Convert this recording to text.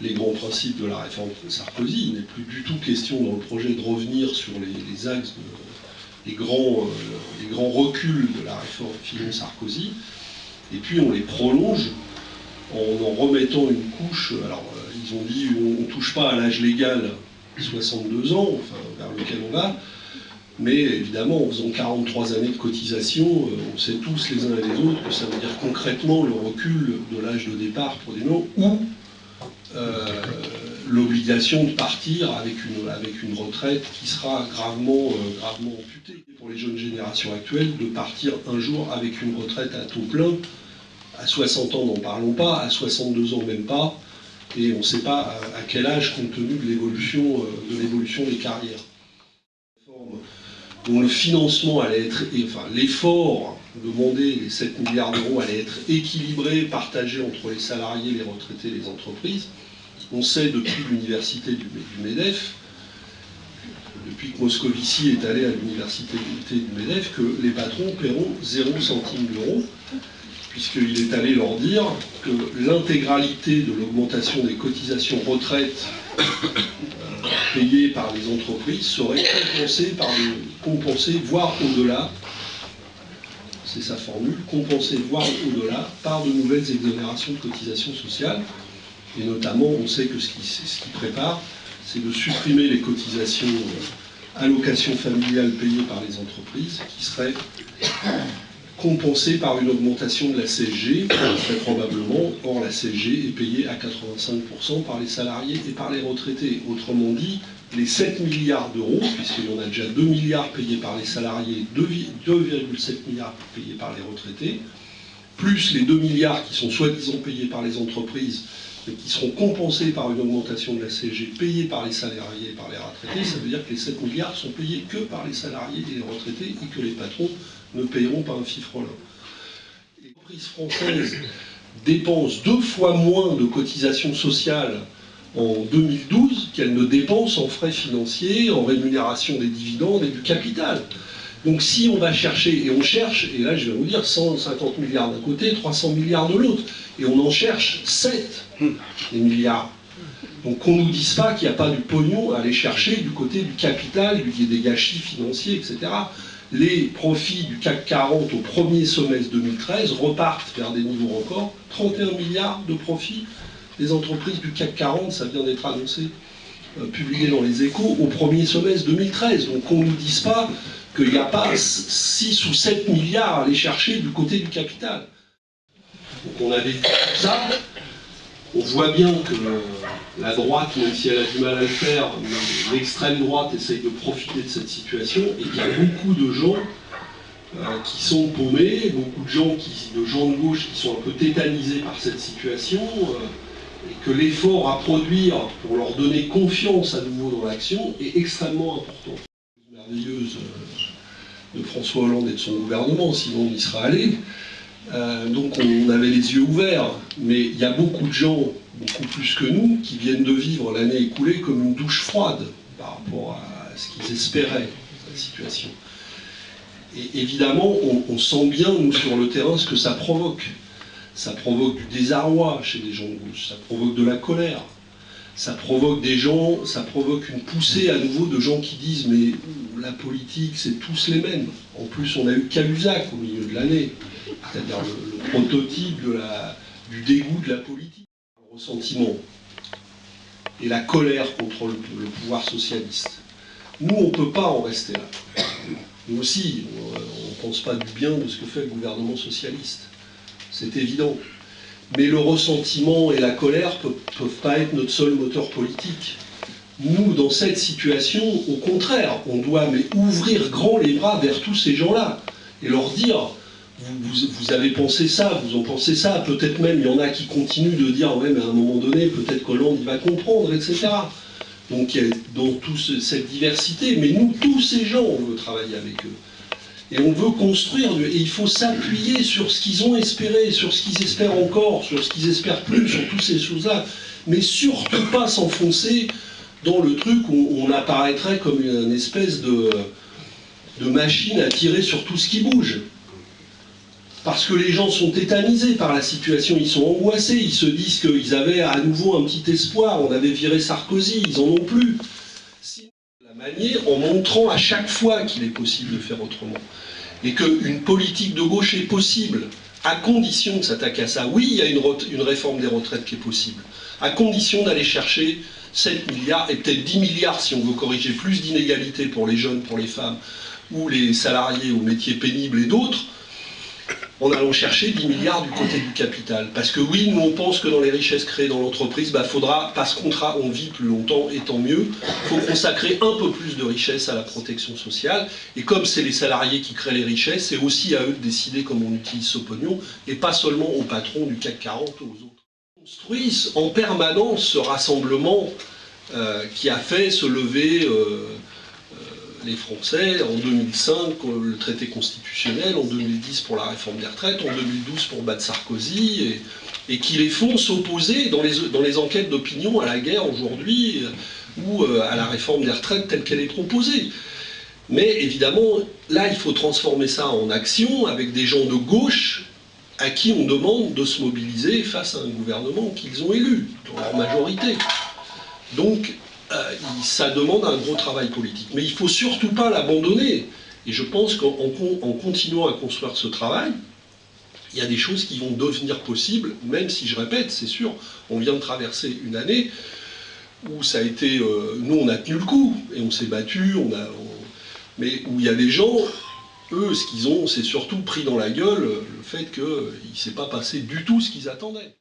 les grands principes de la réforme Sarkozy. Il n'est plus du tout question dans le projet de revenir sur les axes, les grands reculs de la réforme Fillon-Sarkozy. Et puis on les prolonge en remettant une couche. Alors ils ont dit on ne touche pas à l'âge légal 62 ans, enfin, vers lequel on va. Mais évidemment, en faisant 43 années de cotisation, on sait tous les uns et les autres que ça veut dire concrètement le recul de l'âge de départ pour des gens ou l'obligation de partir avec une retraite qui sera gravement amputée. Pour les jeunes générations actuelles, de partir un jour avec une retraite à taux plein, à 60 ans n'en parlons pas, à 62 ans même pas, et on ne sait pas à quel âge compte tenu de l'évolution des carrières. Dont le financement allait être, enfin l'effort demandé, les 7 milliards d'euros, allait être équilibré, partagé entre les salariés, les retraités et les entreprises. On sait depuis l'université du MEDEF, depuis que Moscovici est allé à l'université du MEDEF, que les patrons paieront 0 centime d'euro, puisqu'il est allé leur dire que l'intégralité de l'augmentation des cotisations retraite payées par les entreprises serait compensée, voire au-delà, c'est sa formule, compensée, voire au-delà, par de nouvelles exonérations de cotisations sociales. Et notamment, on sait que ce qui prépare, c'est de supprimer les cotisations allocations familiales payées par les entreprises, qui seraient compensées par une augmentation de la CSG, très probablement. Or, la CSG est payée à 85% par les salariés et par les retraités. Autrement dit, les 7 milliards d'euros, puisqu'il y en a déjà 2 milliards payés par les salariés, 2,7 milliards payés par les retraités, plus les 2 milliards qui sont soi-disant payés par les entreprises, mais qui seront compensés par une augmentation de la CSG payée par les salariés et par les retraités, ça veut dire que les 7 milliards sont payés que par les salariés et les retraités et que les patrons ne payeront pas un fifrelin. Les entreprises françaises dépensent 2 fois moins de cotisations sociales en 2012 qu'elles ne dépensent en frais financiers, en rémunération des dividendes et du capital. Donc si on va chercher, et on cherche, et là je vais vous dire 150 milliards d'un côté, 300 milliards de l'autre, et on en cherche 7 des milliards. Donc qu'on ne nous dise pas qu'il n'y a pas du pognon à aller chercher du côté du capital, des gâchis financiers, etc. Les profits du CAC 40 au premier semestre 2013 repartent vers des niveaux records, 31 milliards de profits des entreprises du CAC 40, ça vient d'être annoncé, publié dans les Échos, au premier semestre 2013. Donc qu'on ne nous dise pas qu'il n'y a pas 6 ou 7 milliards à aller chercher du côté du capital. Donc on a vécu tout ça, on voit bien que la droite, même si elle a du mal à le faire, l'extrême droite essaye de profiter de cette situation, et qu'il y a beaucoup de gens qui sont paumés, beaucoup de gens de gauche qui sont un peu tétanisés par cette situation, et que l'effort à produire pour leur donner confiance à nouveau dans l'action est extrêmement important. Merveilleuse de François Hollande et de son gouvernement, sinon on y sera allé. Donc on avait les yeux ouverts, mais il y a beaucoup de gens, beaucoup plus que nous, qui viennent de vivre l'année écoulée comme une douche froide par rapport à ce qu'ils espéraient, la situation. Et évidemment, on sent bien, nous, sur le terrain, ce que ça provoque. Ça provoque du désarroi chez les gens de gauche, ça provoque de la colère, ça provoque des gens, ça provoque une poussée à nouveau de gens qui disent « mais la politique, c'est tous les mêmes ». En plus, on a eu Cahuzac au milieu de l'année, c'est-à-dire le prototype du dégoût de la politique. Le ressentiment et la colère contre le pouvoir socialiste. Nous, on ne peut pas en rester là. Nous aussi, on ne pense pas du bien de ce que fait le gouvernement socialiste. C'est évident. Mais le ressentiment et la colère ne peuvent pas être notre seul moteur politique. Nous, dans cette situation, au contraire, on doit ouvrir grand les bras vers tous ces gens-là et leur dire vous avez pensé ça, vous en pensez ça, peut-être même il y en a qui continuent de dire ouais mais à un moment donné peut-être qu'Hollande il va comprendre, etc. Donc il y a dans toute cette diversité, mais nous, tous ces gens, on veut travailler avec eux. Et on veut construire, et il faut s'appuyer sur ce qu'ils ont espéré, sur ce qu'ils espèrent encore, sur ce qu'ils espèrent plus, sur toutes ces choses-là. Mais surtout pas s'enfoncer dans le truc où on apparaîtrait comme une espèce de machine à tirer sur tout ce qui bouge. parce que les gens sont tétanisés par la situation, ils sont angoissés, ils se disent qu'ils avaient à nouveau un petit espoir, on avait viré Sarkozy, ils en ont plus. Sinon, la manier en montrant à chaque fois qu'il est possible de faire autrement. Et qu'une politique de gauche est possible, à condition de s'attaquer à ça. Oui, il y a une réforme des retraites qui est possible, à condition d'aller chercher 7 milliards, et peut-être 10 milliards si on veut corriger plus d'inégalités pour les jeunes, pour les femmes, ou les salariés aux métiers pénibles et d'autres, en allant chercher 10 milliards du côté du capital. Parce que oui, nous on pense que dans les richesses créées dans l'entreprise, faudra, parce qu'on vit plus longtemps, et tant mieux, il faut consacrer un peu plus de richesses à la protection sociale. Et comme c'est les salariés qui créent les richesses, c'est aussi à eux de décider comment on utilise ce pognon, et pas seulement aux patrons du CAC 40 ou aux autres. On construise en permanence ce rassemblement qui a fait se lever les Français en 2005, le traité constitutionnel, en 2010 pour la réforme des retraites, en 2012 pour battre Sarkozy, et qui les font s'opposer dans les enquêtes d'opinion à la guerre aujourd'hui ou à la réforme des retraites telle qu'elle est proposée. Mais évidemment, là, il faut transformer ça en action avec des gens de gauche à qui on demande de se mobiliser face à un gouvernement qu'ils ont élu, dans leur majorité. Donc, ça demande un gros travail politique. Mais il ne faut surtout pas l'abandonner. Et je pense qu'en continuant à construire ce travail, il y a des choses qui vont devenir possibles, même si, je répète, c'est sûr, on vient de traverser une année où ça a été... nous, on a tenu le coup, et on s'est battu, mais où il y a des gens, eux, ce qu'ils ont, c'est surtout pris dans la gueule le fait qu'il ne s'est pas passé du tout ce qu'ils attendaient.